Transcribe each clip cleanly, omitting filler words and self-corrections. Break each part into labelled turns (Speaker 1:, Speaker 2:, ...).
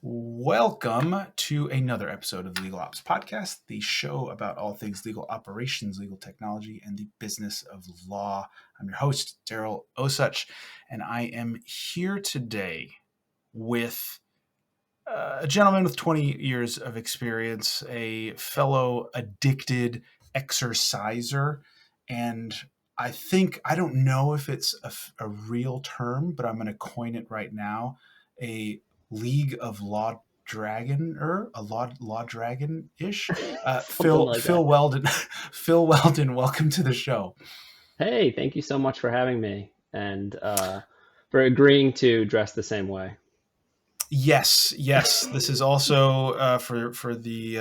Speaker 1: Welcome to another episode of the Legal Ops Podcast, the show about all things legal operations, legal technology, and the business of law. I'm your host, Daryl Osuch, and I am here today with a gentleman with 20 years of experience, a fellow addicted exerciser, and I don't know if it's a real term, but I'm going to coin it right now, a League of Law Dragoner, a law dragon-ish.
Speaker 2: Something like that.
Speaker 1: Phil Weldon, Phil Weldon, welcome to the show.
Speaker 2: Hey, thank you so much for having me and for agreeing to dress the same way.
Speaker 1: Yes. This is also for the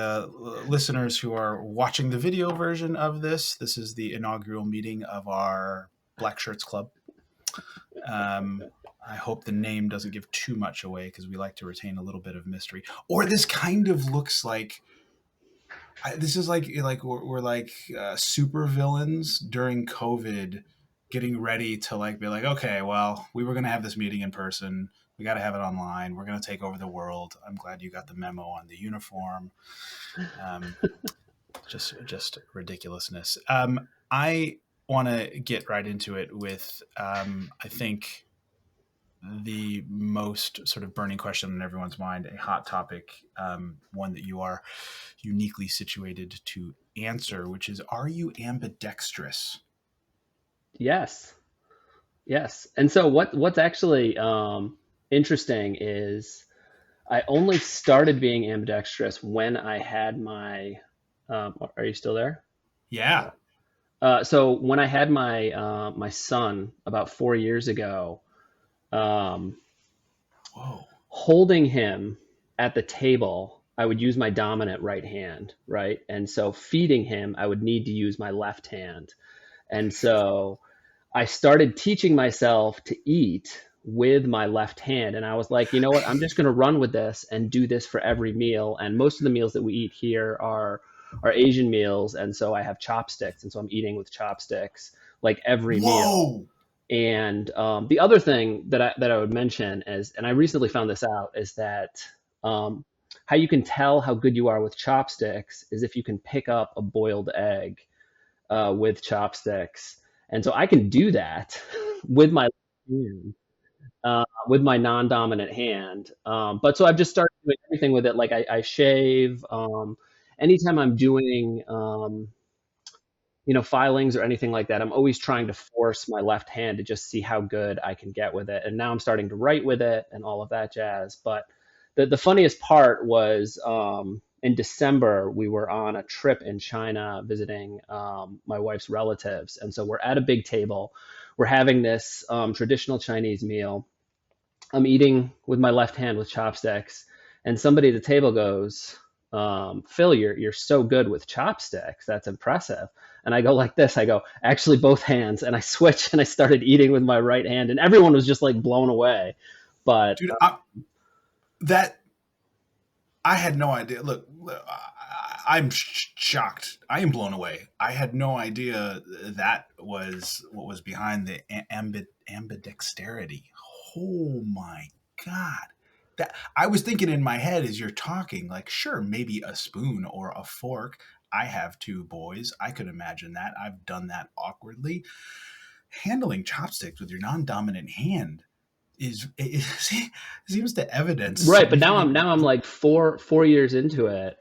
Speaker 1: listeners who are watching the video version of this. This is the inaugural meeting of our Black Shirts Club. I hope the name doesn't give too much away because we like to retain a little bit of mystery. Or this kind of looks like this is like we're like super villains during COVID, getting ready to be like, okay, well, we were gonna have this meeting in person. We got to have it online. We're gonna take over the world. I'm glad you got the memo on the uniform. Just ridiculousness. I want to get right into it with I think the most sort of burning question in everyone's mind, a hot topic, one that you are uniquely situated to answer, which is, are you ambidextrous?
Speaker 2: Yes. And so what's actually interesting is I only started being ambidextrous when I had my are you still there?
Speaker 1: Yeah.
Speaker 2: So when I had my son about 4 years ago, um,
Speaker 1: Whoa.
Speaker 2: holding him at the table, I would use my dominant right hand, right? And so feeding him, I would need to use my left hand. And so I started teaching myself to eat with my left hand. And I was like, you know what? I'm just going to run with this and do this for every meal. And most of the meals that we eat here are Asian meals. And so I have chopsticks. And so I'm eating with chopsticks like every meal.
Speaker 1: Whoa.
Speaker 2: And the other thing that I would mention is, and I recently found this out, is that um, how you can tell how good you are with chopsticks is if you can pick up a boiled egg with chopsticks. And so I can do that with my hand, with my non-dominant hand. But so I've just started doing everything with it. Like I shave. Anytime I'm doing filings or anything like that, I'm always trying to force my left hand to just see how good I can get with it. And now I'm starting to write with it and all of that jazz. But the funniest part was in December, we were on a trip in China visiting my wife's relatives. And so we're at a big table. We're having this traditional Chinese meal. I'm eating with my left hand with chopsticks. And somebody at the table goes, Phil, you're so good with chopsticks. That's impressive. And I go like this. I go, actually, both hands. And I switch and I started eating with my right hand. And everyone was just like blown away. But
Speaker 1: Dude, I had no idea. Look, I'm shocked. I am blown away. I had no idea that was what was behind the ambidexterity. Oh my God. That I was thinking in my head as you're talking, like, sure, maybe a spoon or a fork. I have two boys. I could imagine that. I've done that awkwardly. Handling chopsticks with your non-dominant hand it seems to evidence
Speaker 2: right. But now
Speaker 1: maybe.
Speaker 2: I'm like four years into it,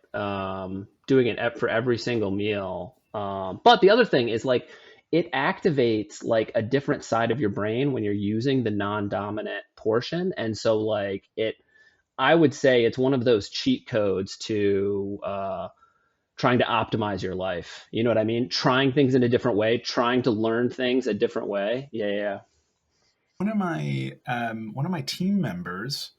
Speaker 2: doing it for every single meal. But the other thing is like it activates like a different side of your brain when you're using the non-dominant portion. And so like I would say it's one of those cheat codes to trying to optimize your life. You know what I mean? Trying things in a different way, trying to learn things a different way. Yeah.
Speaker 1: One of my team members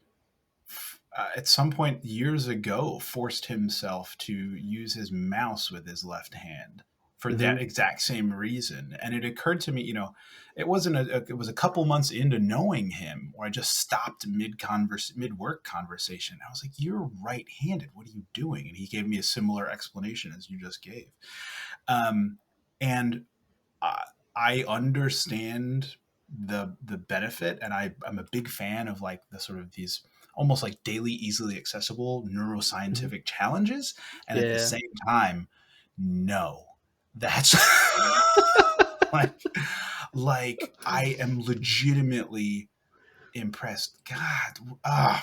Speaker 1: at some point years ago forced himself to use his mouse with his left hand for that
Speaker 2: Hmm.
Speaker 1: exact same reason. And it occurred to me, it wasn't it was a couple months into knowing him where I just stopped mid work conversation. I was like, "You're right-handed. What are you doing?" And he gave me a similar explanation as you just gave. And I understand the benefit, and I'm a big fan of like the sort of these almost like daily, easily accessible
Speaker 2: Mhm.
Speaker 1: neuroscientific challenges. And at the
Speaker 2: Yeah.
Speaker 1: same time, no, that's like, I am legitimately impressed. God,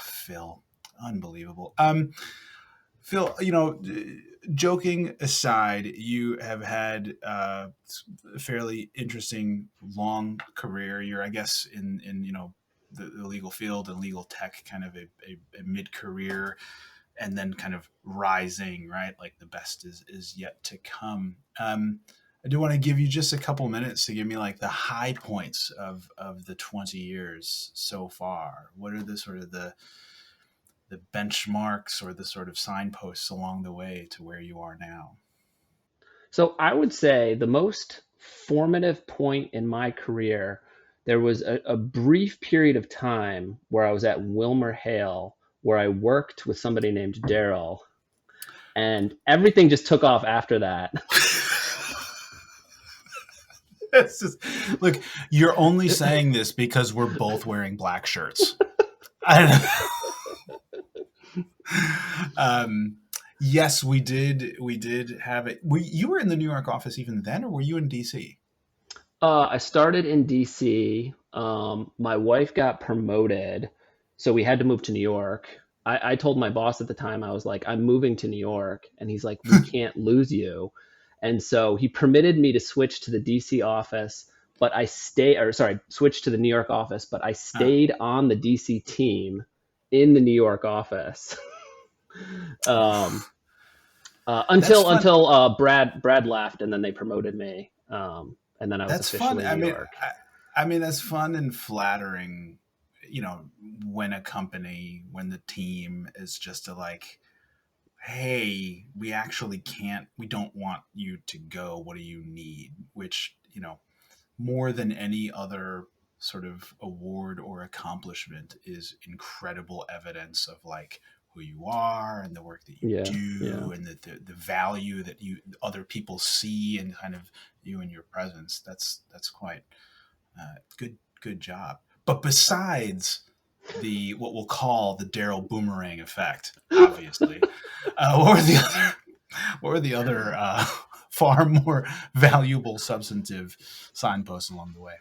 Speaker 1: Phil, unbelievable. Phil, joking aside, you have had a fairly interesting long career. You're, I guess, in the legal field and legal tech, kind of a mid career, and then kind of rising, right? Like the best is yet to come. I do want to give you just a couple minutes to give me like the high points of the 20 years so far. What are the sort of the benchmarks or the sort of signposts along the way to where you are now?
Speaker 2: So I would say the most formative point in my career, there was a brief period of time where I was at Wilmer Hale, where I worked with somebody named Daryl, and everything just took off after that.
Speaker 1: It's just, look, you're only saying this because we're both wearing black shirts. I um, yes, we did. We did have it. You were in the New York office even then, or were you in DC?
Speaker 2: I started in DC. My wife got promoted, so we had to move to New York. I told my boss at the time, I was like, I'm moving to New York. And he's like, we can't lose you. And so he permitted me to switch to the DC office, but switch to the New York office, but I
Speaker 1: Uh,
Speaker 2: stayed on the DC team in the New York office. um,
Speaker 1: that's
Speaker 2: until
Speaker 1: fun.
Speaker 2: Brad left, and then they promoted me, and then I was
Speaker 1: That's fun.
Speaker 2: officially New York.
Speaker 1: I mean, that's fun and flattering. When a company, when the team is just like, hey, we actually can't, we don't want you to go. What do you need? Which, more than any other sort of award or accomplishment is incredible evidence of like who you are and the work that you
Speaker 2: Yeah, yeah.
Speaker 1: do and the value that you other people see and kind of you and your presence. That's quite good job. But besides the what we'll call the Daryl Boomerang effect, obviously, what were the other far more valuable substantive signposts along the way?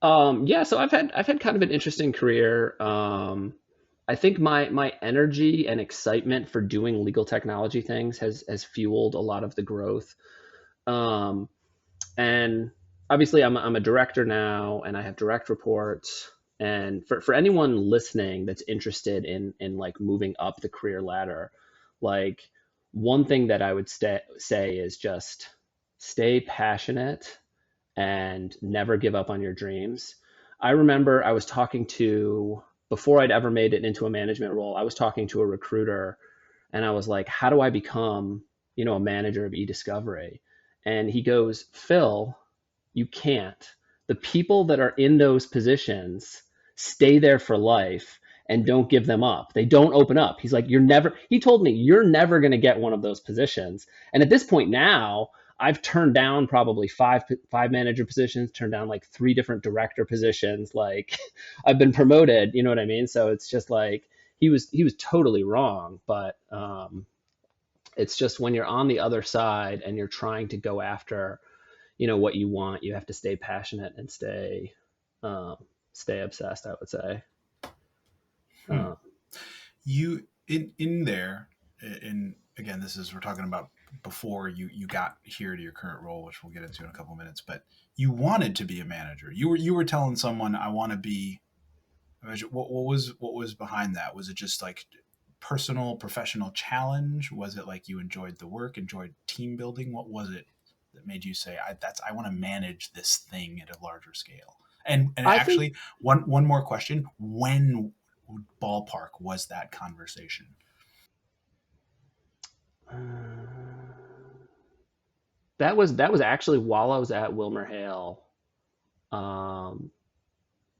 Speaker 2: Yeah, so I've had kind of an interesting career. I think my energy and excitement for doing legal technology things has fueled a lot of the growth. Um, and obviously, I'm a director now, and I have direct reports. And for anyone listening that's interested in like moving up the career ladder, like one thing that I would say is just stay passionate and never give up on your dreams. I remember I was talking to, before I'd ever made it into a management role, I was talking to a recruiter, and I was like, how do I become, a manager of e-discovery? And he goes, Phil, you can't. The people that are in those positions stay there for life and don't give them up. They don't open up. He's like, he told me, you're never going to get one of those positions. And at this point now, I've turned down probably five manager positions, turned down like three different director positions. Like I've been promoted, you know what I mean? So it's just like he was totally wrong, but it's just when you're on the other side and you're trying to go after, what you want, you have to stay passionate and um, stay obsessed, I would say.
Speaker 1: Hmm.
Speaker 2: Uh,
Speaker 1: You in there, in again, this is we're talking about before you got here to your current role, which we'll get into in a couple of minutes. But you wanted to be a manager. You were telling someone, I want to be. What was behind that? Was it just like personal professional challenge? Was it like you enjoyed the work, enjoyed team building? What was it that made you say, I want to manage this thing at a larger scale? And
Speaker 2: I think
Speaker 1: actually, one more question: when ballpark was that conversation?
Speaker 2: uh, that was actually while I was at Wilmer Hale. Um,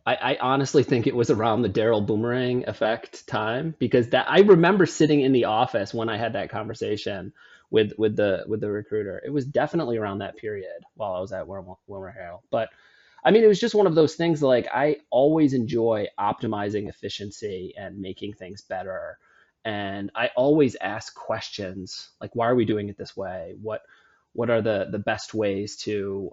Speaker 2: I honestly think it was around the Daryl Boomerang effect time, because that I remember sitting in the office when I had that conversation with the recruiter. It was definitely around that period while I was at Wilmer Hale. But I mean, it was just one of those things like I always enjoy optimizing efficiency and making things better. And I always ask questions like, why are we doing it this way? What are the best ways to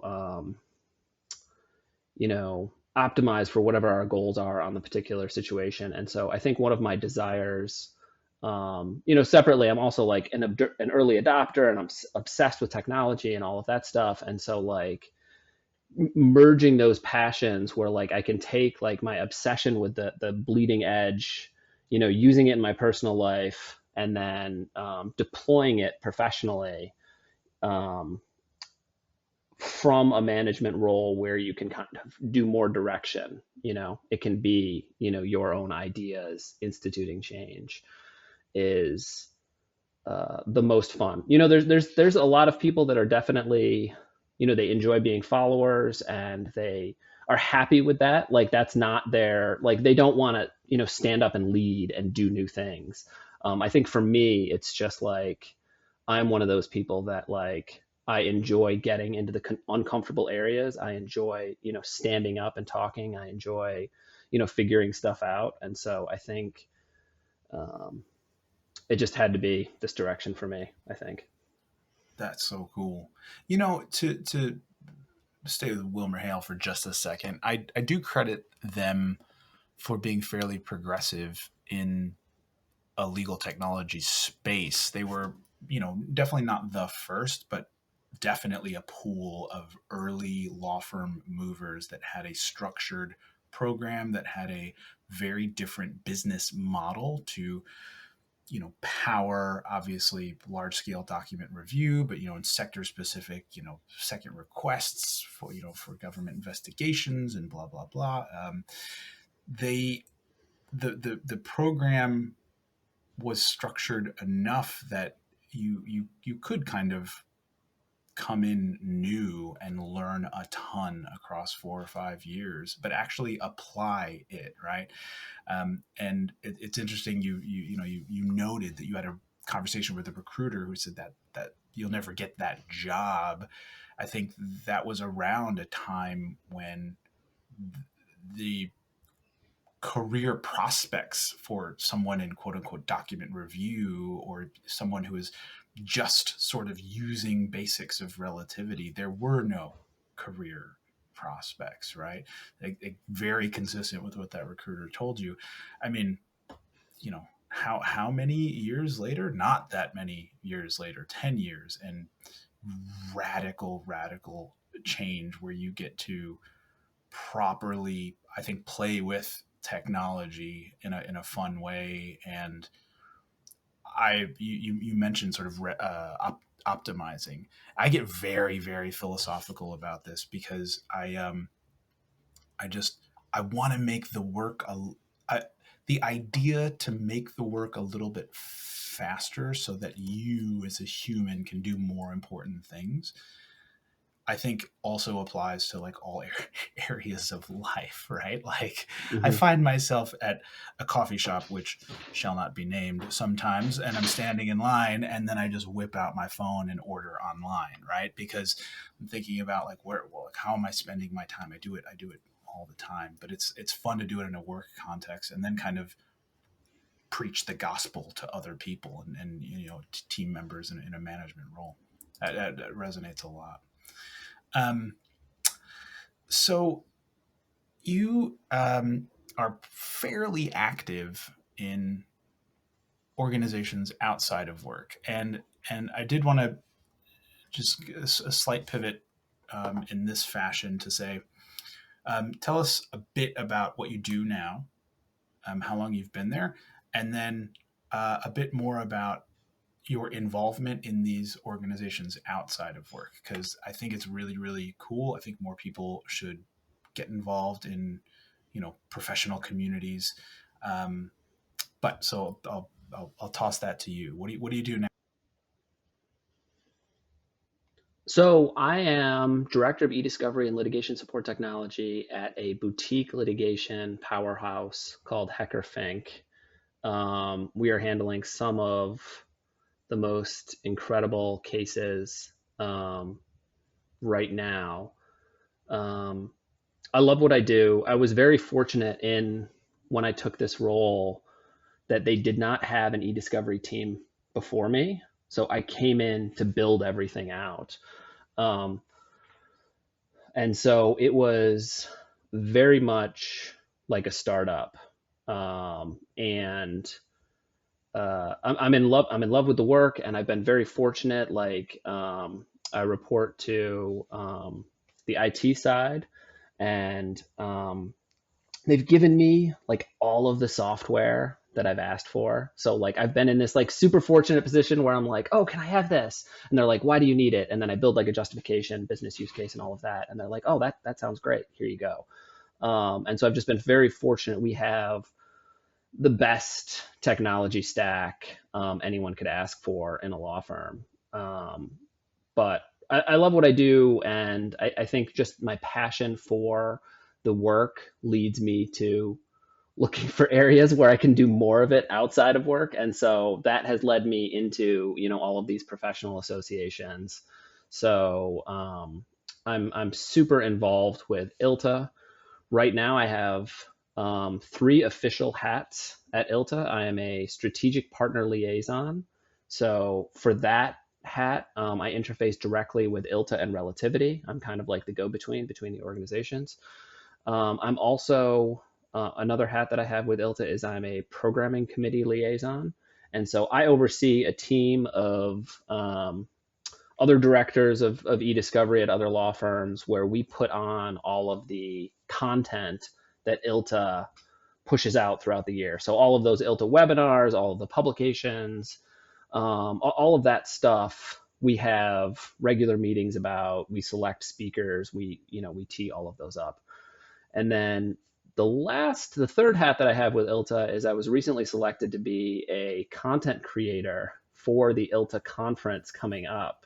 Speaker 2: optimize for whatever our goals are on the particular situation. And so I think one of my desires, separately, I'm also like an early adopter, and I'm obsessed with technology and all of that stuff. And so like merging those passions where like I can take like my obsession with the bleeding edge, using it in my personal life, and then deploying it professionally, um, from a management role where you can kind of do more direction. It can be, your own ideas instituting change is the most fun. There's a lot of people that are definitely, they enjoy being followers and they are happy with that. Like that's not their, like they don't want to, stand up and lead and do new things. I think for me, it's just like I'm one of those people that like I enjoy getting into the uncomfortable areas. I enjoy, standing up and talking. I enjoy, figuring stuff out. And so I think um, it just had to be this direction for me, I think.
Speaker 1: That's so cool. To stay with Wilmer Hale for just a second, I do credit them for being fairly progressive in a legal technology space. They were, definitely not the first, but definitely a pool of early law firm movers that had a structured program, that had a very different business model to, power obviously large scale document review, but in sector specific, second requests for for government investigations and blah blah blah. They the program was structured enough that you could kind of come in new and learn a ton across 4 or 5 years, but actually apply it, right? And it's interesting. You noted that you had a conversation with a recruiter who said that you'll never get that job. I think that was around a time when the career prospects for someone in quote unquote document review, or someone who is just sort of using basics of relativity, there were no career prospects, right? Very consistent with what that recruiter told you. I mean, how many years later? Not that many years later, 10 years, and radical change where you get to properly, I think, play with technology in a fun way. And you mentioned sort of optimizing. I get very very philosophical about this because I just I want to make the work I, the idea to make the work a little bit faster so that you as a human can do more important things, I think also applies to like all areas of life, right? Like I
Speaker 2: Hmm.
Speaker 1: find myself at a coffee shop, which shall not be named, sometimes, and I'm standing in line, and then I just whip out my phone and order online, right? Because I'm thinking about like like how am I spending my time? I do it all the time, but it's fun to do it in a work context, and then kind of preach the gospel to other people and team members in a management role. That resonates a lot. Um, So you are fairly active in organizations outside of work, and I did want to just a slight pivot in this fashion to say, tell us a bit about what you do now, how long you've been there, and then a bit more about your involvement in these organizations outside of work, because I think it's really really cool. I think more people should get involved in professional communities. But so I'll toss that to you. What do you do now?
Speaker 2: So I am director of e-discovery and litigation support technology at a boutique litigation powerhouse called Hecker Fink. We are handling some of the most incredible cases right now. Um, I love what I do. I was very fortunate in when I took this role that they did not have an e-discovery team before me. So I came in to build everything out. Um, and so it was very much like a startup. And I'm in love. I'm in love with the work, and I've been very fortunate. I report to the IT side, and they've given me like all of the software that I've asked for. So like I've been in this like super fortunate position where I'm like, oh, can I have this? And they're like, why do you need it? And then I build like a justification, business use case, and all of that. And they're like, oh, that sounds great. Here you go. And so I've just been very fortunate. We have the best technology stack anyone could ask for in a law firm. But I love what I do, and I think just my passion for the work leads me to looking for areas where I can do more of it outside of work, and so that has led me into all of these professional associations. So I'm super involved with ILTA. Right now, I have three official hats at ILTA. I am a strategic partner liaison. So for that hat, I interface directly with ILTA and Relativity. I'm kind of like the go-between between the organizations. I'm also another hat that I have with ILTA is I'm a programming committee liaison. And so I oversee a team of other directors of e-discovery at other law firms where we put on all of the content that ILTA pushes out throughout the year. So all of those ILTA webinars, all of the publications, all of that stuff we have regular meetings about. We select speakers. We tee all of those up. And then the third hat that I have with ILTA is I was recently selected to be a content creator for the ILTA conference coming up.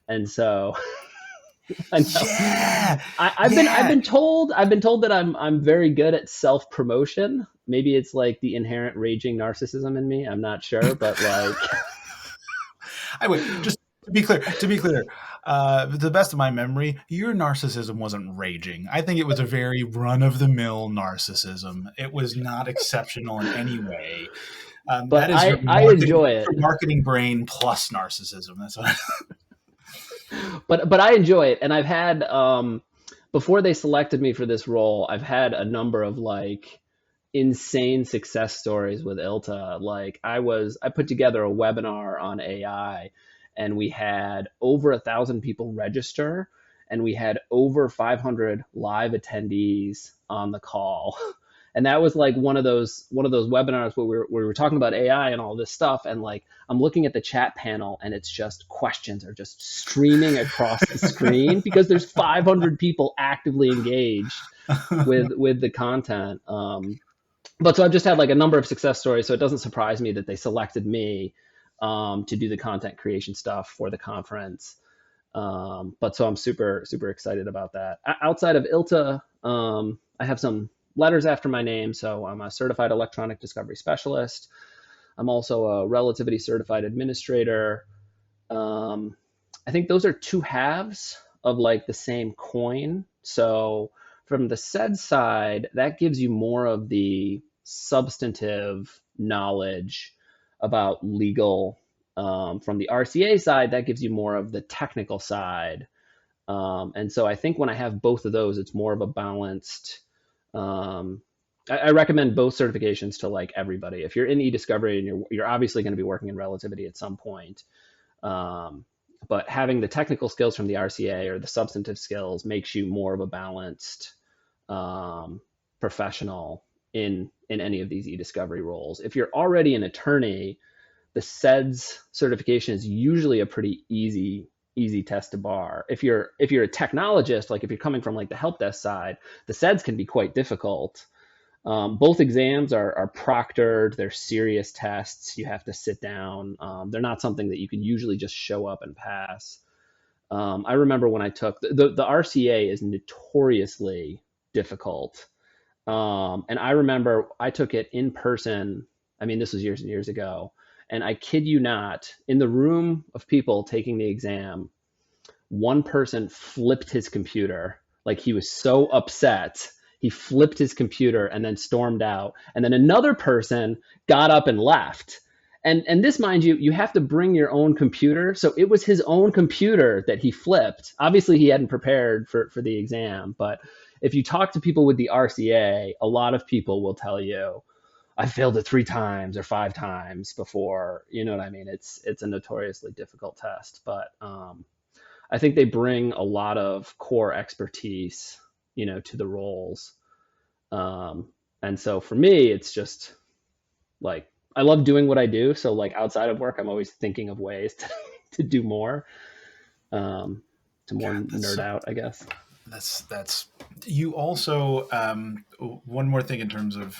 Speaker 2: And so I know
Speaker 1: Yeah,
Speaker 2: I've
Speaker 1: yeah.
Speaker 2: been told that I'm very good at self promotion. Maybe it's like the inherent raging narcissism in me. I'm not sure, but like
Speaker 1: I would just to be clear. To be clear, to the best of my memory, your narcissism wasn't raging. I think it was a very run-of-the-mill narcissism. It was not exceptional in any way.
Speaker 2: but
Speaker 1: That is your
Speaker 2: I
Speaker 1: marketing,
Speaker 2: enjoy it.
Speaker 1: your marketing brain plus narcissism. That's what.
Speaker 2: But I enjoy it, and I've had before they selected me for this role, I've had a number of like insane success stories with ILTA. Like I put together a webinar on AI, and we had over 1,000 people register, and we had over 500 live attendees on the call. And that was like one of those webinars where we were talking about AI and all this stuff, and like I'm looking at the chat panel, and it's just questions are just streaming across the screen because there's 500 people actively engaged with the content. But so I've just had like a number of success stories, so it doesn't surprise me that they selected me to do the content creation stuff for the conference. But so I'm super excited about that. Outside of ILTA, I have some letters after my name, so I'm a certified electronic discovery specialist. I'm also a relativity certified administrator. Um, I think those are two halves of like the same coin. So from the SED side, that gives you more of the substantive knowledge about legal. From the RCA side, that gives you more of the technical side. And so I think when I have both of those, it's more of a balanced. Um, I recommend both certifications to like everybody. If you're in e-discovery and you're obviously going to be working in relativity at some point, um, but having the technical skills from the RCA or the substantive skills makes you more of a balanced um, professional in any of these e-discovery roles. If you're already an attorney, the SEDS certification is usually a pretty easy test to bar. If you're a technologist, like if you're coming from like the help desk side, the SEDS can be quite difficult. Both exams are proctored. They're serious tests. You have to sit down. They're not something that you can usually just show up and pass. I remember when I took the RCA is notoriously difficult. And I remember I took it in person. I mean, this was years and years ago. And I kid you not, in the room of people taking the exam, one person flipped his computer. Like he was so upset, he flipped his computer and then stormed out. And then another person got up and left. And this, mind you, you have to bring your own computer. So it was his own computer that he flipped. Obviously, he hadn't prepared for the exam. But if you talk to people with the RCA, a lot of people will tell you, I failed it 3 times or 5 times before. You know what I mean? It's a notoriously difficult test. But I think they bring a lot of core expertise, to the roles. And so for me, it's just like I love doing what I do. So like outside of work, I'm always thinking of ways to do more, to more
Speaker 1: God,
Speaker 2: nerd out, I guess.
Speaker 1: that's you also one more thing in terms of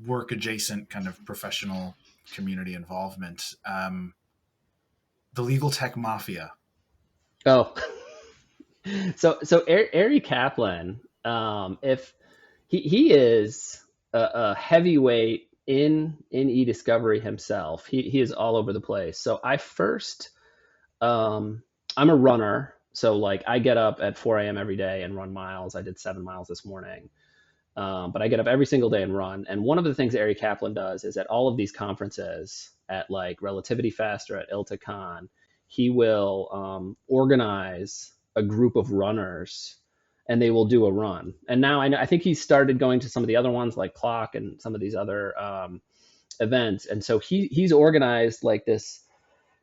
Speaker 1: work adjacent kind of professional community involvement. The legal tech mafia.
Speaker 2: Oh, so Ari Kaplan, if he is a heavyweight in e-discovery himself. He is all over the place. So I'm a runner. So like I get up at 4 a.m. every day and run miles. I did 7 miles this morning. But I get up every single day and run. And one of the things Ari Kaplan does is at all of these conferences, at like Relativity Fest or at ILTACon, he will organize a group of runners and they will do a run. And now I think he started going to some of the other ones like Clock and some of these other events. And so he's organized like this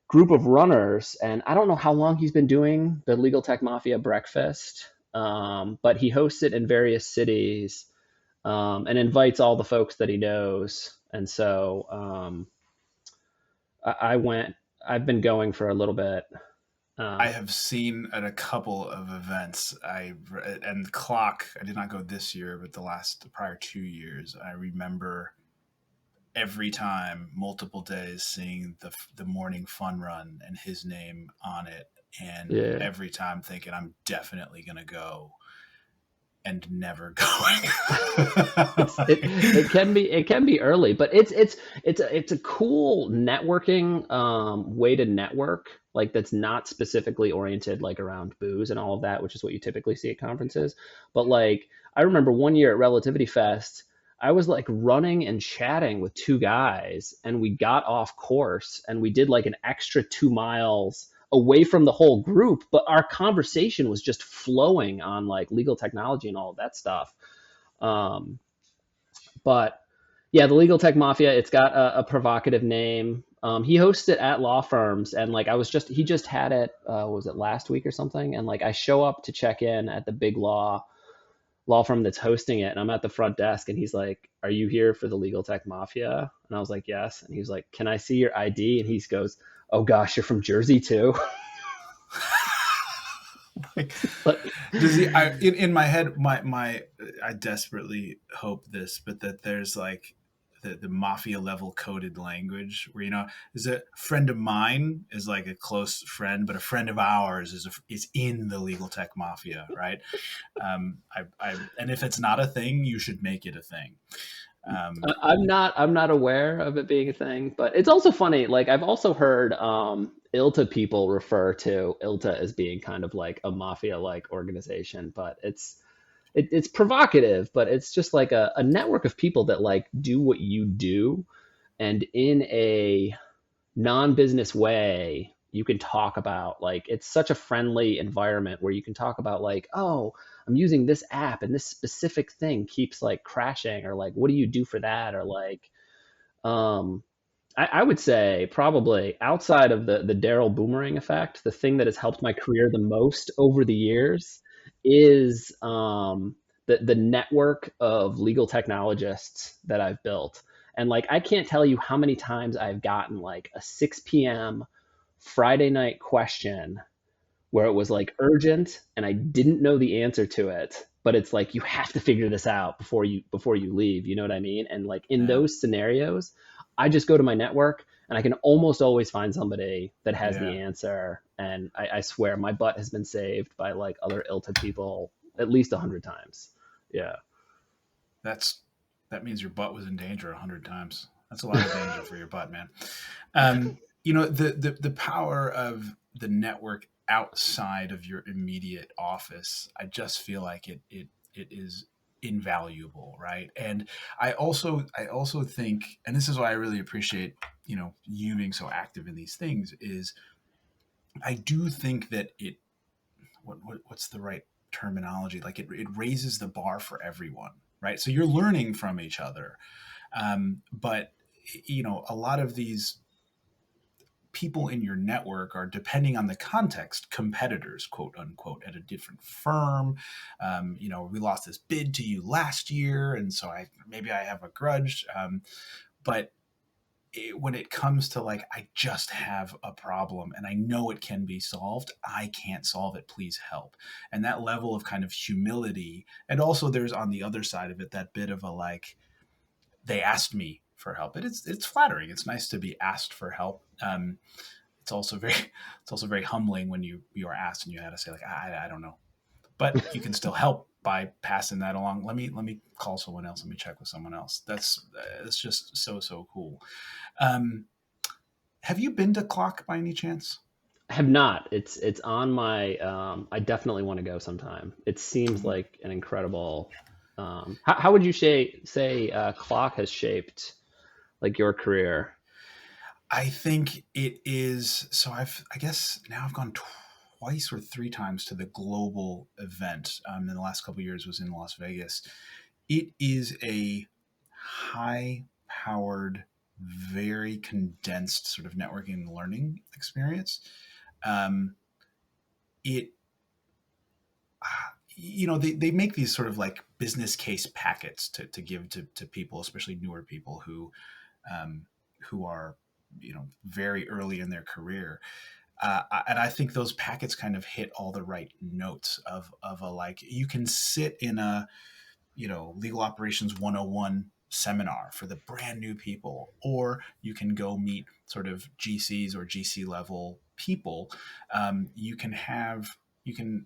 Speaker 2: group of runners. And I don't know how long he's been doing the Legal Tech Mafia breakfast, but he hosts it in various cities, and invites all the folks that he knows. And so I went. I've been going for a little bit.
Speaker 1: I have seen at a couple of events. And Clock. I did not go this year, but the prior 2 years, I remember every time, multiple days, seeing the morning fun run and his name on it, and
Speaker 2: Yeah,
Speaker 1: every time thinking I'm definitely gonna go, and never going.
Speaker 2: it can be early, but it's a cool networking way to network, like that's not specifically oriented like around booze and all of that, which is what you typically see at conferences. But like I remember one year at Relativity Fest, I was like running and chatting with 2 guys, and we got off course and we did like an extra 2 miles away from the whole group, but our conversation was just flowing on like legal technology and all of that stuff. Um, but yeah, the Legal Tech Mafia, it's got a provocative name. He hosts it at law firms, and like he just had it. Was it last week or something? And like I show up to check in at the big law firm that's hosting it, and I'm at the front desk, and he's like, "Are you here for the Legal Tech Mafia?" And I was like, "Yes." And he's like, "Can I see your ID?" And he goes, "Oh gosh, you're from Jersey too."
Speaker 1: Like,
Speaker 2: Like,
Speaker 1: does he? In my head, my I desperately hope this, but that there's like the mafia level coded language where is a friend of mine is like a close friend, but a friend of ours is in the legal tech mafia, right? And if it's not a thing, you should make it a thing.
Speaker 2: I'm not aware of it being a thing, but it's also funny. Like I've also heard ILTA people refer to ILTA as being kind of like a mafia-like organization, but it's provocative, but it's just like a network of people that like do what you do, and in a non-business way you can talk about, like, it's such a friendly environment where you can talk about like, oh, I'm using this app and this specific thing keeps like crashing, or like what do you do for that, or like um I would say probably outside of the Daryl Boomerang effect, the thing that has helped my career the most over the years is the network of legal technologists that I've built. And like I can't tell you how many times I've gotten like a 6 p.m. Friday night question where it was like urgent and I didn't know the answer to it, but it's like you have to figure this out before you leave, you know what I mean? And like in
Speaker 1: Yeah,
Speaker 2: those scenarios, I just go to my network and I can almost always find somebody that has
Speaker 1: yeah.
Speaker 2: the answer. And I swear my butt has been saved by like other ILTA people at least 100 times. Yeah.
Speaker 1: That means your butt was in danger 100 times. That's a lot of danger for your butt, man. The power of the network outside of your immediate office, I just feel like it is invaluable, right? And I also think, and this is why I really appreciate, you being so active in these things, is I do think that what's the right terminology? Like it raises the bar for everyone, right? So you're learning from each other, but a lot of these people in your network are, depending on the context, competitors, quote unquote, at a different firm. We lost this bid to you last year, and so maybe I have a grudge. But when it comes to, like, I just have a problem and I know it can be solved, I can't solve it, please help. And that level of kind of humility, and also there's on the other side of it that bit of a, like, they asked me for help. It's flattering. It's nice to be asked for help. It's also very it's also very humbling when you are asked and you had to say, like, I don't know, but you can still help by passing that along. Let me call someone else. Let me check with someone else. That's just so cool. Um, have you been to Clock by any chance?
Speaker 2: I have not. It's on my. I definitely want to go sometime. It seems like an incredible. How would you say clock has shaped like your career?
Speaker 1: I think it is. So I guess now I've gone twice or three times to the global event. In the last couple of years was in Las Vegas. It is a high powered, very condensed sort of networking and learning experience. Um, it they make these sort of like business case packets to give to people, especially newer people um, who are very early in their career. And I think those packets kind of hit all the right notes of a, like, you can sit in a legal operations 101 seminar for the brand new people, or you can go meet sort of GCs or GC level people. You can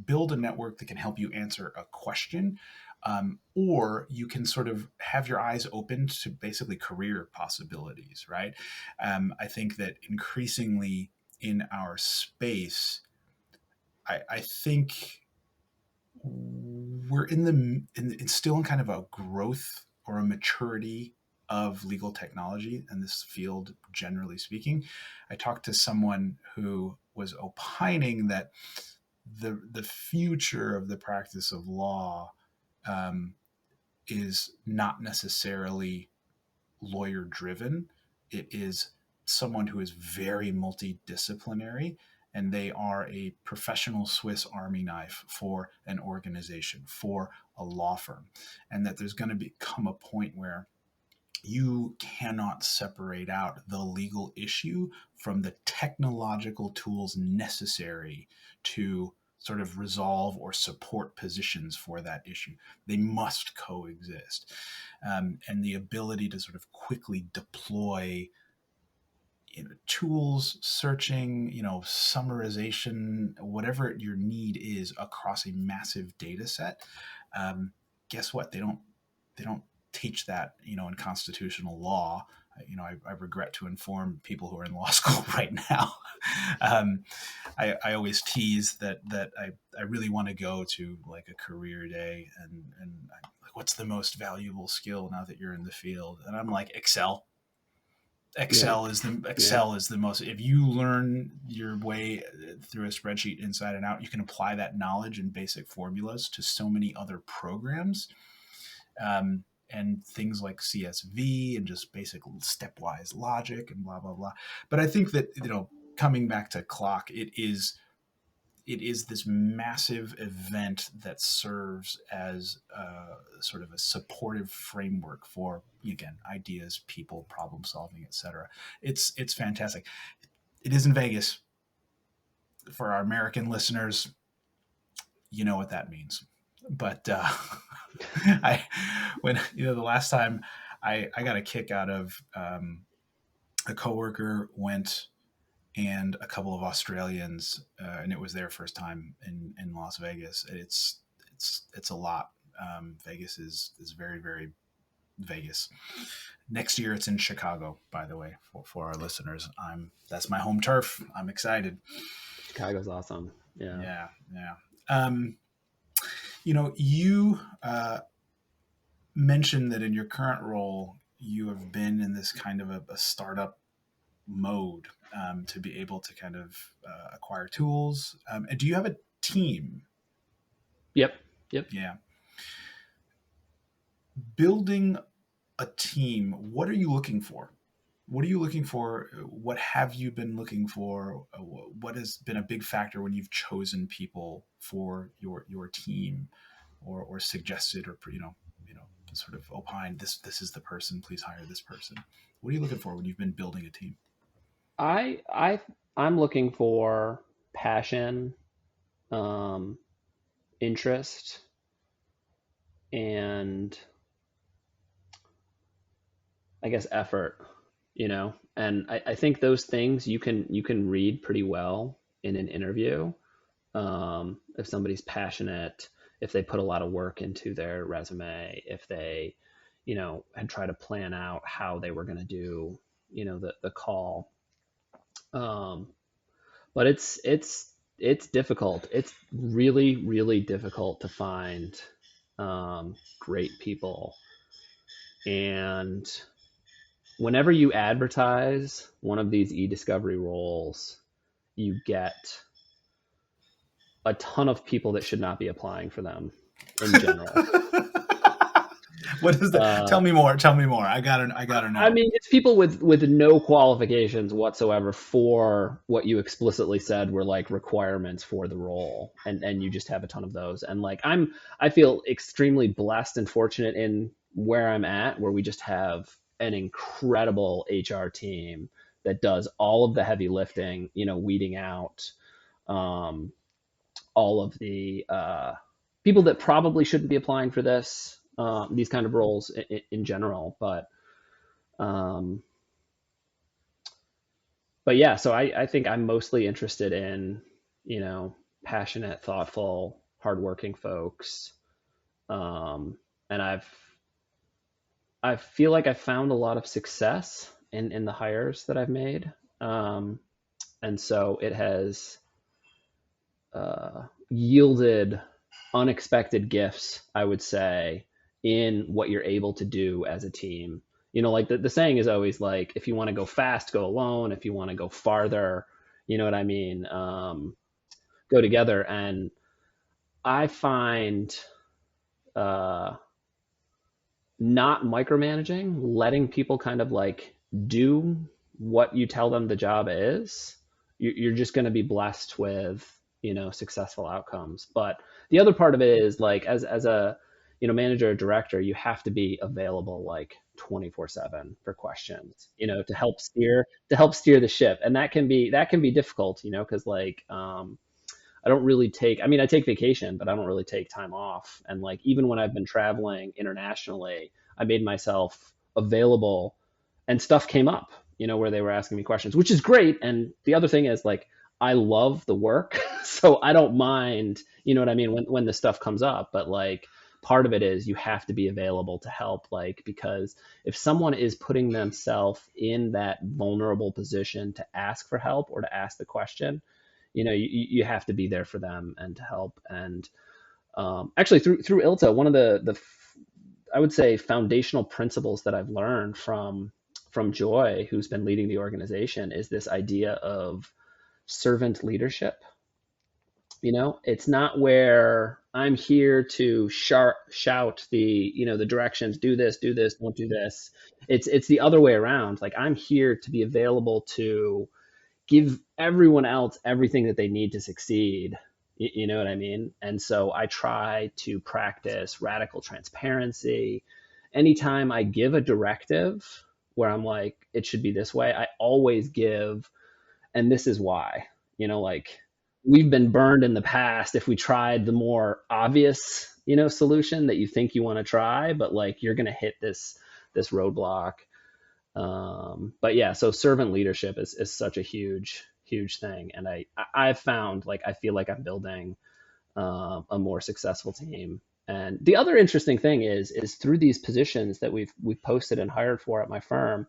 Speaker 1: build a network that can help you answer a question, or you can sort of have your eyes open to basically career possibilities, right? I think that increasingly in our space, I think we're it's still in kind of a growth or a maturity of legal technology in this field, generally speaking. I talked to someone who was opining that the future of the practice of law um, is not necessarily lawyer driven. It is someone who is very multidisciplinary, and they are a professional Swiss Army knife for an organization, for a law firm. And that there's going to become a point where you cannot separate out the legal issue from the technological tools necessary to sort of resolve or support positions for that issue. They must coexist. And the ability to sort of quickly deploy tools, searching, summarization, whatever your need is across a massive data set. Guess what? They don't teach that, in constitutional law. I regret to inform people who are in law school right now. um, I always tease that I really want to go to, like, a career day, and I'm like, what's the most valuable skill now that you're in the field? And I'm like, Excel.
Speaker 2: Yeah, yeah.
Speaker 1: Excel is the most. If you learn your way through a spreadsheet inside and out, you can apply that knowledge and basic formulas to so many other programs, and things like CSV and just basic stepwise logic and blah blah blah. But I think that, coming back to Clock, it is this massive event that serves as sort of a supportive framework for, again, ideas, people, problem solving, etc. It's fantastic. It is in Vegas. For our American listeners, you know what that means. But I when the last time I got a kick out of, a coworker went, and a couple of Australians, and it was their first time in Las Vegas. It's a lot. Vegas is very very Vegas. Next year it's in Chicago, by the way, for our listeners. That's my home turf. I'm excited.
Speaker 2: Chicago's awesome. Yeah.
Speaker 1: Yeah, yeah. Um, you mentioned that in your current role, you have been in this kind of a startup mode to be able to kind of acquire tools. And do you have a team?
Speaker 2: Yep. Yep.
Speaker 1: Yeah. Building a team, what are you looking for? What are you looking for? What have you been looking for? What has been a big factor when you've chosen people for your team, or suggested, or sort of opined, this is the person. Please hire this person. What are you looking for when you've been building a team?
Speaker 2: I I I'm looking for passion, um, interest, and I guess effort, and I think those things you can read pretty well in an interview. If somebody's passionate, if they put a lot of work into their resume, if they, had tried to plan out how they were going to do, the call. Um, but it's difficult. It's really, really difficult to find great people. And whenever you advertise one of these e-discovery roles, you get a ton of people that should not be applying for them in general.
Speaker 1: What is that?
Speaker 2: Uh,
Speaker 1: Tell me more. Tell me more. I gotta
Speaker 2: I
Speaker 1: know.
Speaker 2: mean, it's people with no qualifications whatsoever for what you explicitly said were like requirements for the role, and you just have a ton of those. And like I feel extremely blessed and fortunate in where I'm at, where we just have an incredible HR team that does all of the heavy lifting, weeding out um, all of the people that probably shouldn't be applying for these kind of roles in general, um, but yeah, so I think I'm mostly interested in, passionate, thoughtful, hardworking folks. Um, and I feel like I've found a lot of success in the hires that I've made. Um, and so it has yielded unexpected gifts, I would say, in what you're able to do as a team. Like the saying is always like, if you want to go fast, go alone. If you want to go farther, you know what I mean? Go together. And I find uh, not micromanaging, letting people kind of like do what you tell them the job is, you're just going to be blessed with, successful outcomes. But the other part of it is like, as a, manager or director, you have to be available like 24/7 for questions, to help steer the ship. And that can be difficult, because like, I don't really take, I mean, I take vacation, but I don't really take time off. And like, even when I've been traveling internationally, I made myself available and stuff came up, where they were asking me questions, which is great. And the other thing is like, I love the work. So I don't mind, you know what I mean, when the stuff comes up. But like, part of it is you have to be available to help, like, because if someone is putting themselves in that vulnerable position to ask for help or to ask the question, you have to be there for them and to help. And actually, through ILTA, one of the I would say foundational principles that I've learned from Joy, who's been leading the organization, is this idea of servant leadership. It's not where I'm here to shout the directions, do this, don't do this. It's the other way around. Like, I'm here to be available to give everyone else everything that they need to succeed. You know what I mean? And so I try to practice radical transparency. Anytime I give a directive where I'm like, it should be this way, I always give, and this is why. Like, we've been burned in the past if we tried the more obvious, solution that you think you want to try, but like, you're going to hit this roadblock. But yeah, so servant leadership is such a huge thing. And I've found, like, I feel like I'm building a more successful team. And the other interesting thing is through these positions that we've posted and hired for at my firm,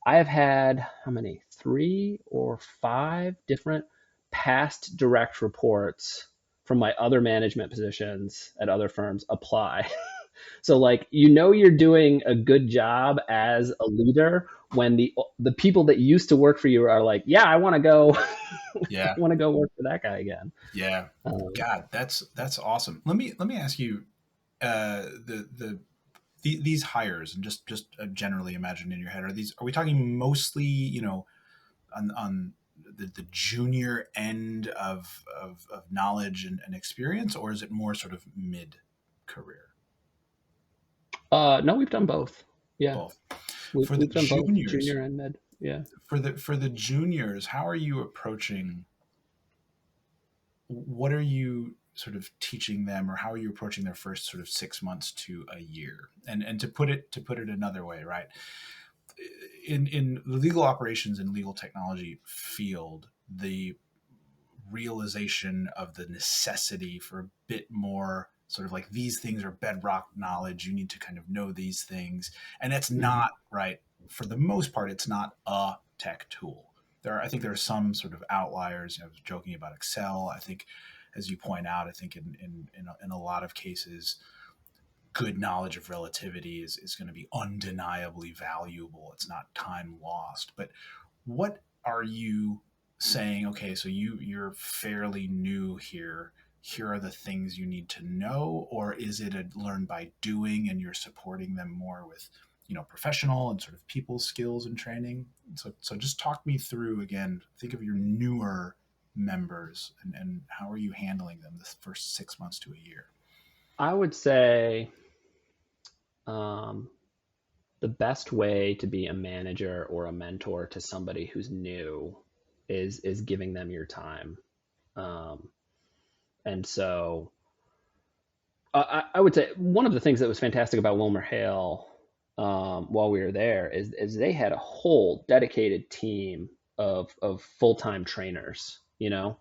Speaker 2: I have had how many? 3 or 5 different past direct reports from my other management positions at other firms apply. So like you're doing a good job as a leader when the people that used to work for you are like, yeah, I want to go I
Speaker 1: Yeah.
Speaker 2: want to go work for that guy again.
Speaker 1: Yeah.
Speaker 2: Um,
Speaker 1: God, that's awesome. Let me ask you, these hires, and just generally imagine in your head, are we talking mostly, on the junior end of knowledge and experience, or is it more sort of mid career?
Speaker 2: no, we've done both. Yeah,
Speaker 1: Both.
Speaker 2: we've
Speaker 1: For the
Speaker 2: we've done both,
Speaker 1: juniors,
Speaker 2: junior and mid. Yeah.
Speaker 1: for the juniors, how are you approaching, what are you sort of teaching them, or how are you approaching their first sort of 6 months to a year? And to put it another way, right? In the legal operations and legal technology field, the realization of the necessity for a bit more sort of like, these things are bedrock knowledge, you need to kind of know these things, and it's
Speaker 2: Hmm.
Speaker 1: not right. For the most part, it's not a tech tool. I think there are some sort of outliers. I was joking about Excel. I think, as you point out, I think in a lot of cases, good knowledge of relativity is going to be undeniably valuable. It's not time lost. But what are you saying? Okay, so you're fairly new here. Here are the things you need to know, or is it a learn by doing, and you're supporting them more with, professional and sort of people skills and training? So just talk me through again. Think of your newer members, and how are you handling them this first 6 months to a year?
Speaker 2: I would say um, the best way to be a manager or a mentor to somebody who's new is giving them your time. Um, and so I would say one of the things that was fantastic about Wilmer Hale while we were there is they had a whole dedicated team of full time trainers,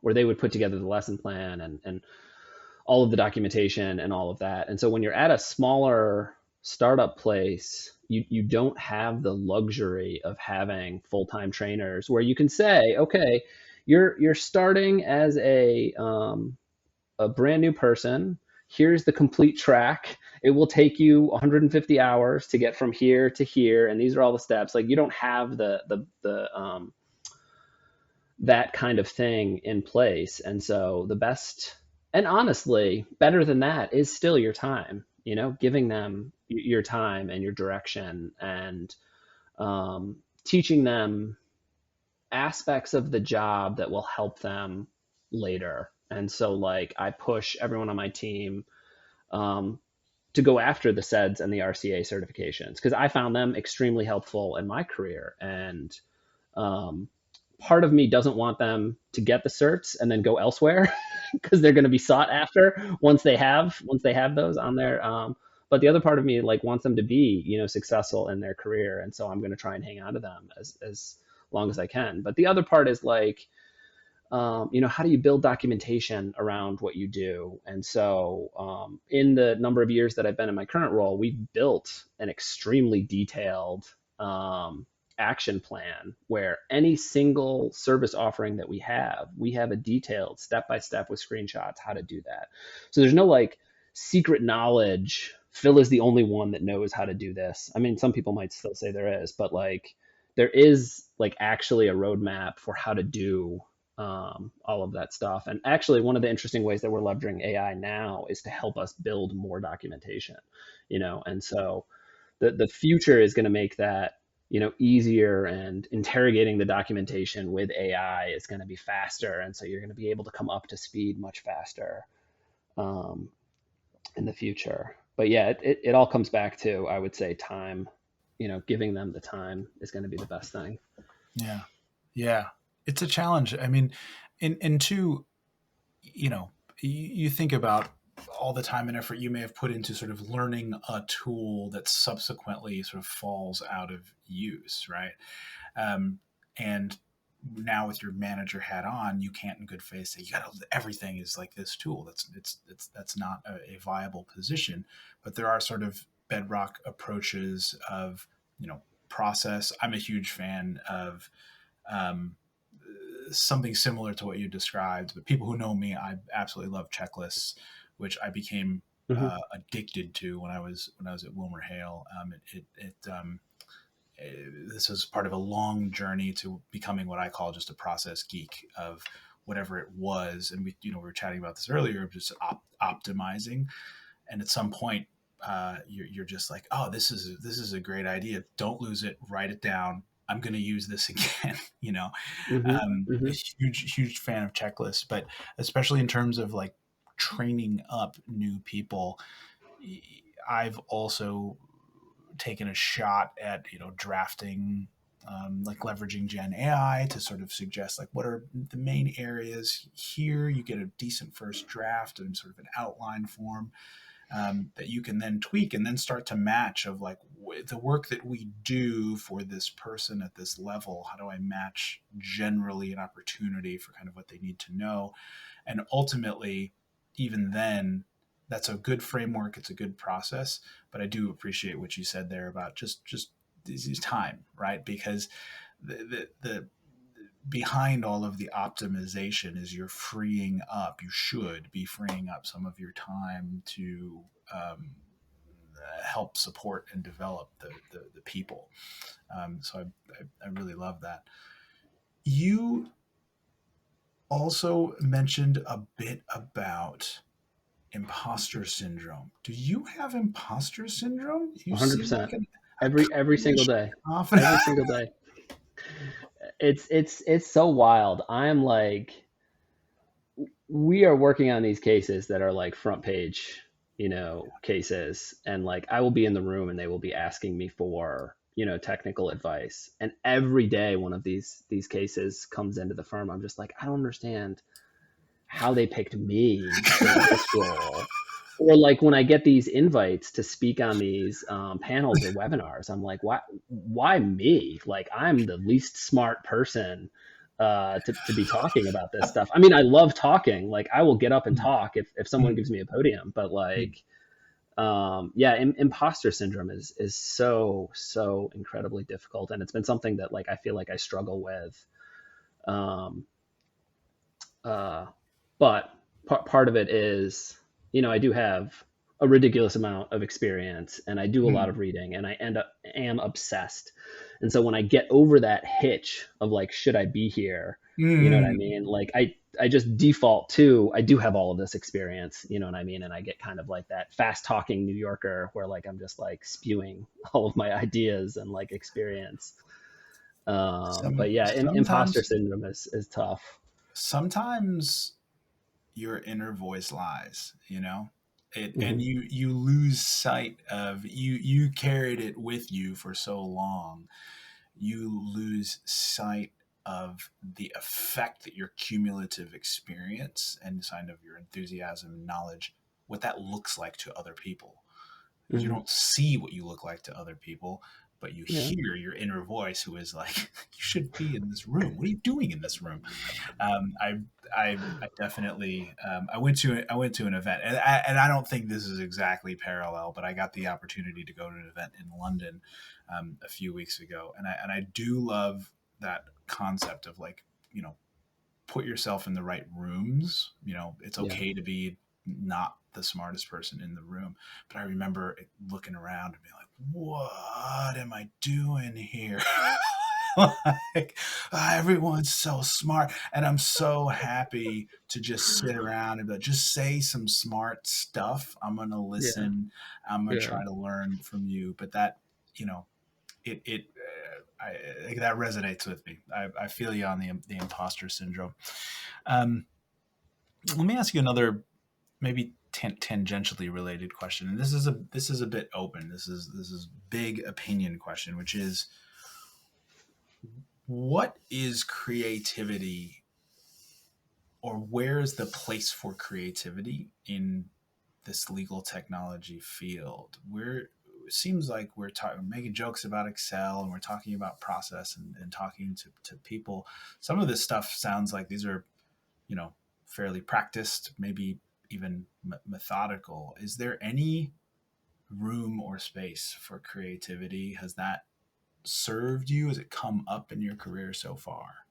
Speaker 2: where they would put together the lesson plan and all of the documentation and all of that. And so when you're at a smaller startup place, you don't have the luxury of having full time trainers where you can say, okay, you're starting as a brand new person. Here's the complete track. It will take you 150 hours to get from here to here, and these are all the steps. Like you don't have the that kind of thing in place, and so the best, and honestly, better than that is still your time. Giving them your time and your direction, and teaching them aspects of the job that will help them later. And so, like, I push everyone on my team um, to go after the SEDS and the RCA certifications because I found them extremely helpful in my career. And um, part of me doesn't want them to get the certs and then go elsewhere because they're going to be sought after once they have those on their. But the other part of me like wants them to be successful in their career, and so I'm going to try and hang on to them as long as I can. But the other part is like how do you build documentation around what you do? And so, in the number of years that I've been in my current role, we've built an extremely detailed action plan where any single service offering that we have a detailed step by step with screenshots how to do that. So there's no like secret knowledge. Phil is the only one that knows how to do this. I mean, some people might still say there is, but like there is like actually a roadmap for how to do all of that stuff. And actually, one of the interesting ways that we're leveraging AI now is to help us build more documentation, And so the future is going to make that, easier, and interrogating the documentation with AI is going to be faster. And so you're going to be able to come up to speed much faster um, in the future. But yeah, it all comes back to, I would say, time. Giving them the time is going to be the best thing.
Speaker 1: Yeah. Yeah. It's a challenge. I mean, in two, you think about all the time and effort you may have put into sort of learning a tool that subsequently sort of falls out of use, right? And now with your manager hat on, you can't in good faith say everything is like this tool. That's not a viable position. But there are sort of bedrock approaches of, process. I'm a huge fan of um, something similar to what you described. But people who know me, I absolutely love checklists, which I became
Speaker 2: Hmm.
Speaker 1: addicted to when I was at Wilmer Hale. This was part of a long journey to becoming what I call just a process geek of whatever it was. And we were chatting about this earlier, just optimizing. And at some point, you're just like, oh, this is a great idea. Don't lose it. Write it down. I'm going to use this again.
Speaker 2: Hmm.
Speaker 1: A
Speaker 2: Hmm.
Speaker 1: huge fan of checklists, but especially in terms of like training up new people, I've also taken a shot at drafting, like leveraging Gen AI to sort of suggest like what are the main areas here. You get a decent first draft and sort of an outline form, that you can then tweak and then start to match of like the work that we do for this person at this level. How do I match generally an opportunity for kind of what they need to know? And ultimately, even then, that's a good framework. It's a good process. But I do appreciate what you said there about just this time, right? Because the behind all of the optimization is you're freeing up. You should be freeing up some of your time to um, help support and develop the people. So I really love that. You also mentioned a bit about imposter syndrome. Do you have imposter syndrome? You seem
Speaker 2: 100%.
Speaker 1: like an
Speaker 2: Every single
Speaker 1: accomplished,
Speaker 2: day.
Speaker 1: confident.
Speaker 2: Every single day. It's so wild. I'm like, we are working on these cases that are like front page, cases, and like I will be in the room and they will be asking me for, technical advice. And every day one of these cases comes into the firm, I'm just like, I don't understand how they picked me for this role. Or like when I get these invites to speak on these panels or webinars, I'm like, why me? Like I'm the least smart person to be talking about this stuff. I mean, I love talking. Like I will get up and talk if someone gives me a podium. But like, yeah, imposter syndrome is so incredibly difficult, and it's been something that like I feel like I struggle with. Um, uh, but part of it is, I do have a ridiculous amount of experience and I do a lot of reading and I am obsessed. And so when I get over that hitch of like, should I be here? You know what I mean? Like I just default to, I do have all of this experience, you know what I mean? And I get kind of like that fast talking New Yorker where like, I'm just like spewing all of my ideas and like experience. But yeah, imposter
Speaker 1: Sometimes
Speaker 2: syndrome is tough.
Speaker 1: sometimes your inner voice lies, and
Speaker 2: Hmm.
Speaker 1: you lose sight of you carried it with you for so long. You lose sight of the effect that your cumulative experience and sign of your enthusiasm and knowledge, what that looks like to other people. You
Speaker 2: Hmm.
Speaker 1: don't see what you look like to other people, but you
Speaker 2: Yeah.
Speaker 1: hear your inner voice who is like, you should be in this room. What are you doing in this room? um, I, I definitely, I went to an event, and I don't think this is exactly parallel, but I got the opportunity to go to an event in London, a few weeks ago, and I do love that concept of like, put yourself in the right rooms. It's
Speaker 2: Yeah.
Speaker 1: okay to be not the smartest person in the room, but I remember looking around and being like, what am I doing here? Like, everyone's so smart, and I'm so happy to just sit around and be like, just say some smart stuff. I'm gonna
Speaker 2: Yeah.
Speaker 1: listen. I'm gonna
Speaker 2: Yeah.
Speaker 1: try to learn from you. But that, it that resonates with me. I feel you on the imposter syndrome. Um, Let me ask you another, maybe tangentially related question, and this is a bit open. This is big opinion question, which is, what is creativity, or where is the place for creativity in this legal technology field? It seems like we're making jokes about Excel, and we're talking about process, and talking to people. Some of this stuff sounds like these are, you know, fairly practiced, maybe even methodical. Is there any room or space for creativity? Has that served you? Has it come up in your career so far?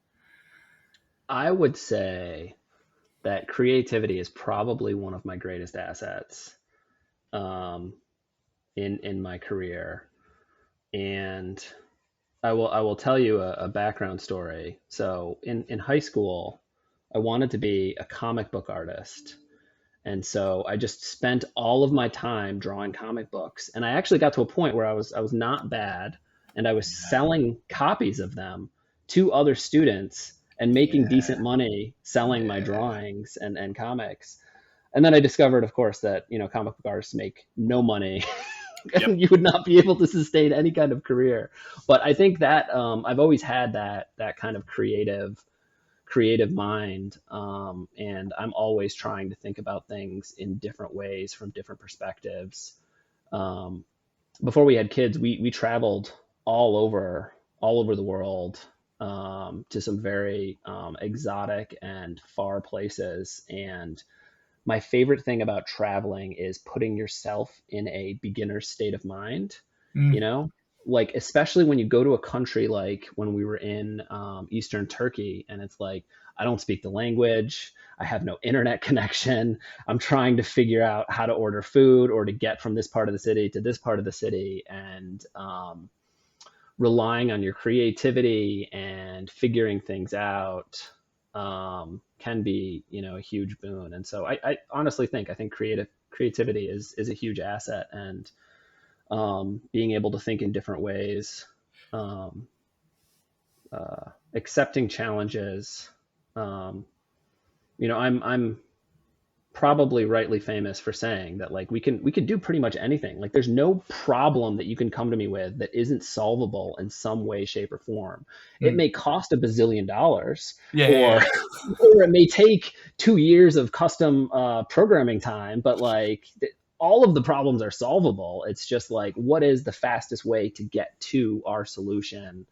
Speaker 2: I would say that creativity is probably one of my greatest assets um, in my career. And I will tell you a background story. So in high school, I wanted to be a comic book artist. And so I just spent all of my time drawing comic books. And I actually got to a point where I was not bad, and I was
Speaker 1: Yeah.
Speaker 2: selling copies of them to other students and making
Speaker 1: Yeah.
Speaker 2: decent money selling my
Speaker 1: Yeah.
Speaker 2: drawings and comics. And then I discovered, of course, that comic book artists make no money,
Speaker 1: Yep.
Speaker 2: and you would not be able to sustain any kind of career. But I think that I've always had that kind of creative mind, and I'm always trying to think about things in different ways from different perspectives. Um, Before we had kids, we traveled all over the world, to some very exotic and far places. And my favorite thing about traveling is putting yourself in a beginner state of mind, you
Speaker 1: Mm.
Speaker 2: know? Like, especially when you go to a country like when we were in Eastern Turkey, and it's like, I don't speak the language, I have no internet connection, I'm trying to figure out how to order food or to get from this part of the city to this part of the city, and relying on your creativity and figuring things out can be, a huge boon. And so I honestly think creativity is a huge asset, and being able to think in different ways, um, accepting challenges. Um, I'm probably rightly famous for saying that, like, we can do pretty much anything. Like, there's no problem that you can come to me with that isn't solvable in some way, shape, or form. It
Speaker 1: Mm.
Speaker 2: may cost $1 billion,
Speaker 1: Yeah. Yeah.
Speaker 2: or
Speaker 1: Yeah.
Speaker 2: or it may take 2 years of custom programming time, but like, all of the problems are solvable. It's just like, what is the fastest way to get to our solution?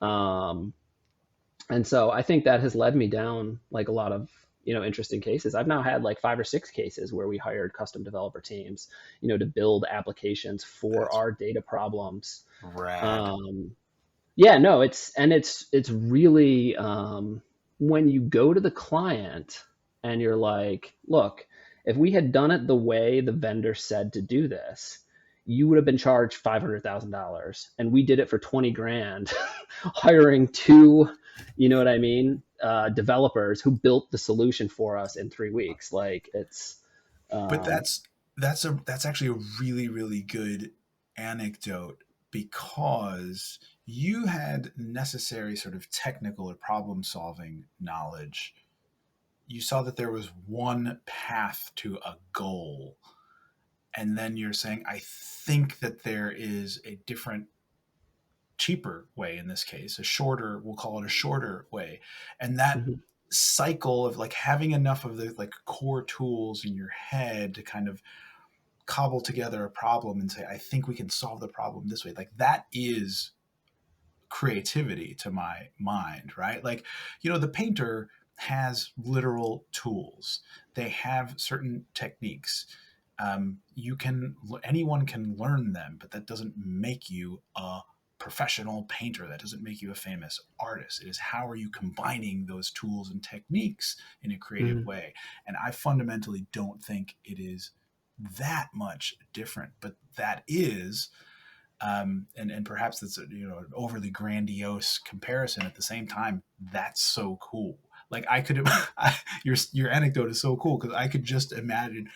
Speaker 2: um, and so I think that has led me down like a lot of interesting cases. I've now had like 5 or 6 cases where we hired custom developer teams, to build applications for
Speaker 1: That's
Speaker 2: our data problems.
Speaker 1: rad.
Speaker 2: um, yeah, no, it's really, when you go to the client and you're like, look, if we had done it the way the vendor said to do this, you would have been charged $500,000, and we did it for 20 grand, hiring two, you know what I mean, developers who built the solution for us in 3 weeks. Like, it's,
Speaker 1: But
Speaker 2: um,
Speaker 1: that's actually a really really good anecdote because you had necessary sort of technical or problem solving knowledge. You saw that there was one path to a goal, and then you're saying, I think that there is a different, cheaper way, in this case, a shorter, we'll call it a shorter way. And that
Speaker 2: mhm,
Speaker 1: cycle of like having enough of the like core tools in your head to kind of cobble together a problem and say, I think we can solve the problem this way. Like that is creativity to my mind, right? Like, the painter has literal tools. They have certain techniques. Anyone can learn them, but that doesn't make you a professional painter. That doesn't make you a famous artist. It is how are you combining those tools and techniques in a creative
Speaker 2: mhm,
Speaker 1: way. And I fundamentally don't think it is that much different, but that is and perhaps that's an overly grandiose comparison. At the same time, that's so cool. Like I could, your anecdote is so cool because I could just imagine.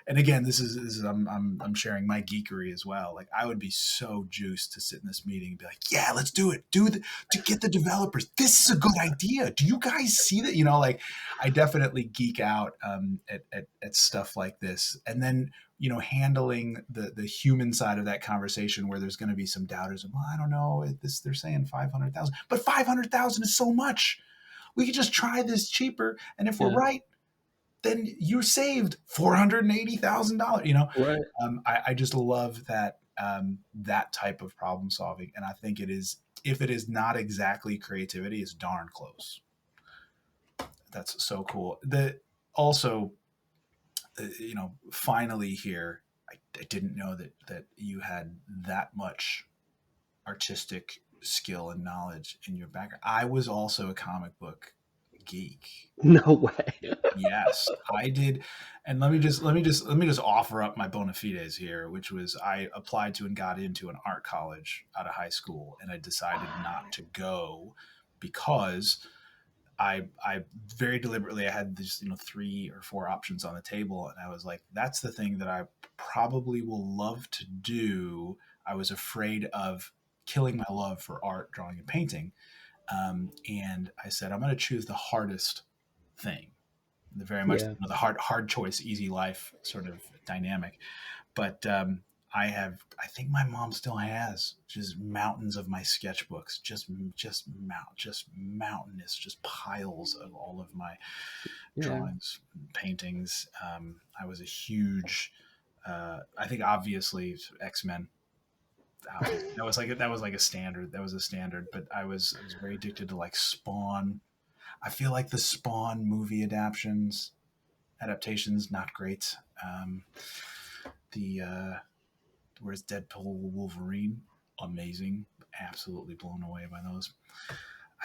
Speaker 1: And again, this is I'm sharing my geekery as well. Like I would be so juiced to sit in this meeting and be like, yeah, let's do it. To get the developers. This is a good idea. Do you guys see that? Like I definitely geek out at stuff like this, and then handling the human side of that conversation where there's going to be some doubters. Well, I don't know. They're saying 500,000, but 500,000 is so much. We could just try this cheaper, and if we're
Speaker 2: yeah,
Speaker 1: right, then you saved $480,000.
Speaker 2: right.
Speaker 1: I just love that type of problem solving, and I think it is. If it is not exactly creativity, it's darn close. That's so cool. The also, finally here, I didn't know that you had that much artistic skill and knowledge in your background. I was also a comic book geek.
Speaker 2: No way.
Speaker 1: Yes, I did. And let me just offer up my bona fides here, which was I applied to and got into an art college out of high school, and I decided not to go because I very deliberately, I had these, 3 or 4 options on the table, and I was like, that's the thing that I probably will love to do. I was afraid of killing my love for art, drawing, and painting, and I said I'm going to choose the hardest thing, the very much,
Speaker 2: Yeah.
Speaker 1: the hard choice, easy life sort of dynamic. But I think my mom still has just mountains of my sketchbooks, just mountainous, just piles of all of my
Speaker 2: Yeah.
Speaker 1: drawings, paintings. I was a huge, I think obviously X-Men. Obviously, that was like a standard. That was a standard. But I was very addicted to like Spawn. I feel like the Spawn movie adaptations not great. The Whereas Deadpool Wolverine, amazing, absolutely blown away by those.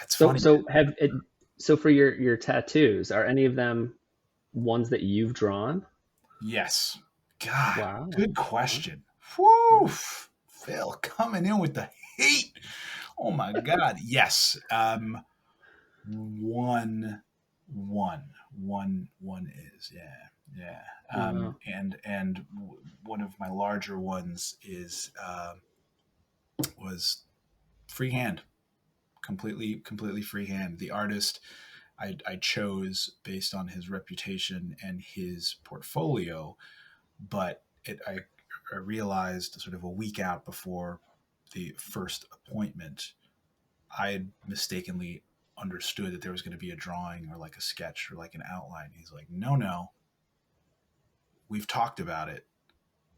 Speaker 1: It's
Speaker 2: So
Speaker 1: funny.
Speaker 2: so have it, so for your tattoos, are any of them ones that you've drawn?
Speaker 1: Yes, God,
Speaker 2: Wow.
Speaker 1: good question. Whew, Phil coming in with the heat. Oh my God, yes. One, one is, yeah.
Speaker 2: Wow.
Speaker 1: And one of my larger ones is was freehand, completely freehand. The artist I chose based on his reputation and his portfolio, but I realized sort of a week out before the first appointment, I had mistakenly understood that there was going to be a drawing or like a sketch or like an outline. He's like, no, no, we've talked about it.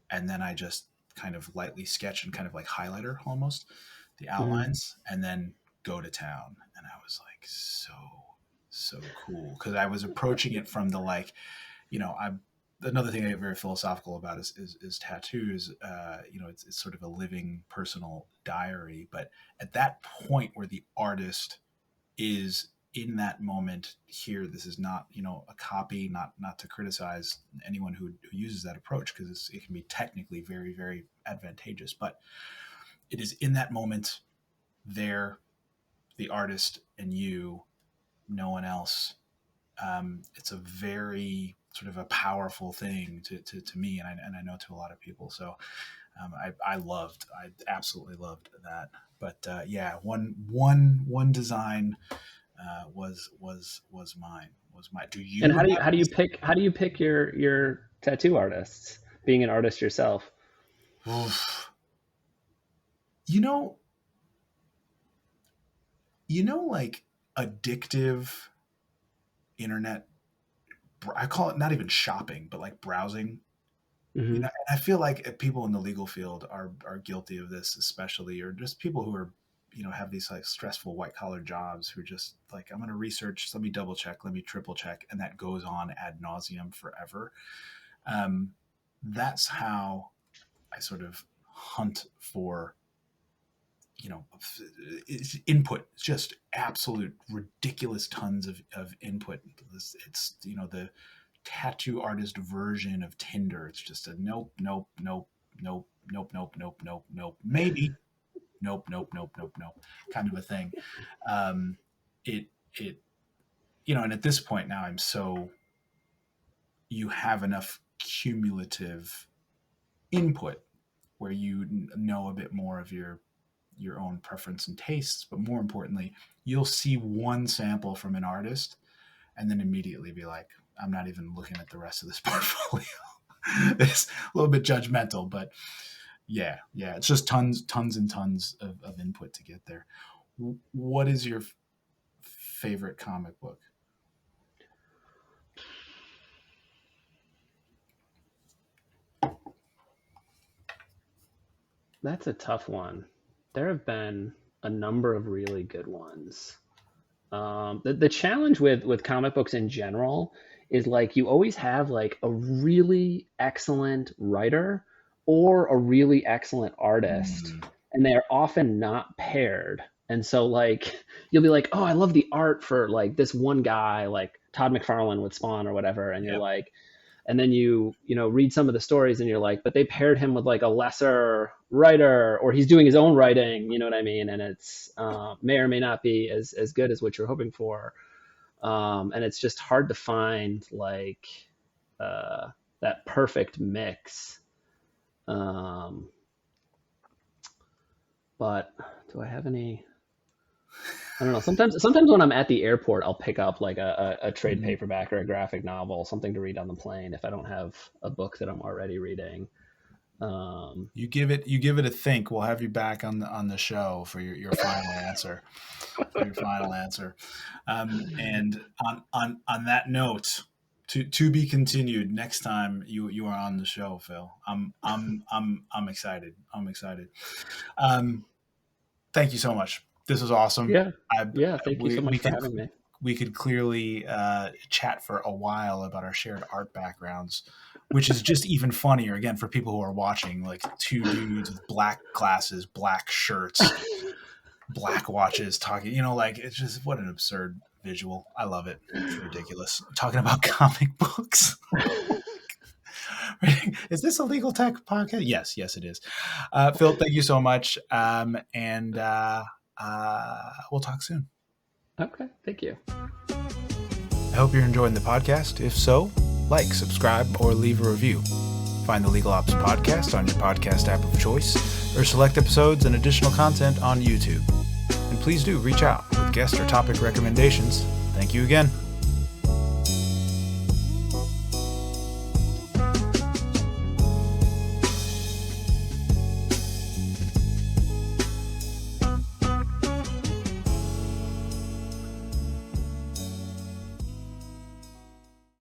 Speaker 1: And then I just kind of lightly sketch and kind of like highlighter almost the
Speaker 2: Mhm.
Speaker 1: outlines and then go to town. And I was like, so cool. Cause I was approaching it from the like, I'm another thing I get very philosophical about is tattoos. It's sort of a living personal diary. But at that point where the artist is in that moment here, this is not a copy, not to criticize anyone who uses that approach, because it can be technically very very advantageous, but it is in that moment there, the artist and you, no one else. It's a very sort of a powerful thing to me, and I know to a lot of people. So I absolutely loved that. But yeah, one design was mine. Was my? Do
Speaker 2: And
Speaker 1: you
Speaker 2: how do you
Speaker 1: have?
Speaker 2: how do you pick how do you pick your tattoo artists? Being an artist yourself.
Speaker 1: Oof. You know, like addictive internet. I call it not even shopping, but like browsing.
Speaker 2: Hmm.
Speaker 1: I feel like people in the legal field are guilty of this, especially, or just people who are, have these like stressful white collar jobs who are just like, I'm going to research, let me double check, let me triple check, and that goes on ad nauseum forever. Um, that's how I sort of hunt for, input, just absolute ridiculous tons of input. It's the tattoo artist version of Tinder. It's just a nope, nope, nope, nope, nope, nope, nope, nope, nope, maybe, nope, nope, nope, nope, nope, kind of a thing. Um, it it and at this point now, you have enough cumulative input where you know a bit more of your own preference and tastes, but more importantly, you'll see one sample from an artist and then immediately be like, I'm not even looking at the rest of this portfolio. It's a little bit judgmental, but yeah, it's just tons and tons of input to get there. What is your favorite comic book?
Speaker 2: That's a tough one. There have been a number of really good ones. The challenge with comic books in general is like you always have like a really excellent writer or a really excellent artist,
Speaker 1: Mm,
Speaker 2: and they are often not paired. And so like you'll be like, oh, I love the art for like this one guy, like Todd McFarlane with Spawn or whatever, and you're
Speaker 1: Yep.
Speaker 2: like, and then you know read some of the stories and you're like, but they paired him with like a lesser writer, or he's doing his own writing, you know what I mean? And it's may or may not be as good as what you're hoping for, and it's just hard to find like uh, that perfect mix. Um, but do I have any? I don't know. Sometimes when I'm at the airport, I'll pick up like a trade
Speaker 1: Mhm.
Speaker 2: paperback or a graphic novel, something to read on the plane if I don't have a book that I'm already reading. Um,
Speaker 1: You give it a think. We'll have you back on the show for your final answer. For your final answer. And on that note, to be continued next time you are on the show, Phil. I'm excited. I'm excited. Um, Thank you so much. This was awesome.
Speaker 2: yeah,
Speaker 1: I
Speaker 2: yeah. Thank you so
Speaker 1: we
Speaker 2: much for
Speaker 1: could
Speaker 2: having me.
Speaker 1: we could clearly chat for a while about our shared art backgrounds, which is just even funnier again for people who are watching, like two dudes with black glasses, black shirts, black watches talking, like it's just what an absurd visual. I love it. It's ridiculous. Talking about comic books. Is this a legal tech podcast? Yes, it is. Phil, thank you so much. And we'll talk soon.
Speaker 2: Okay, thank you.
Speaker 1: I hope you're enjoying the podcast. If so, like, subscribe, or leave a review. Find the Legal Ops Podcast on your podcast app of choice, or select episodes and additional content on YouTube. And please do reach out with guest or topic recommendations. Thank you again.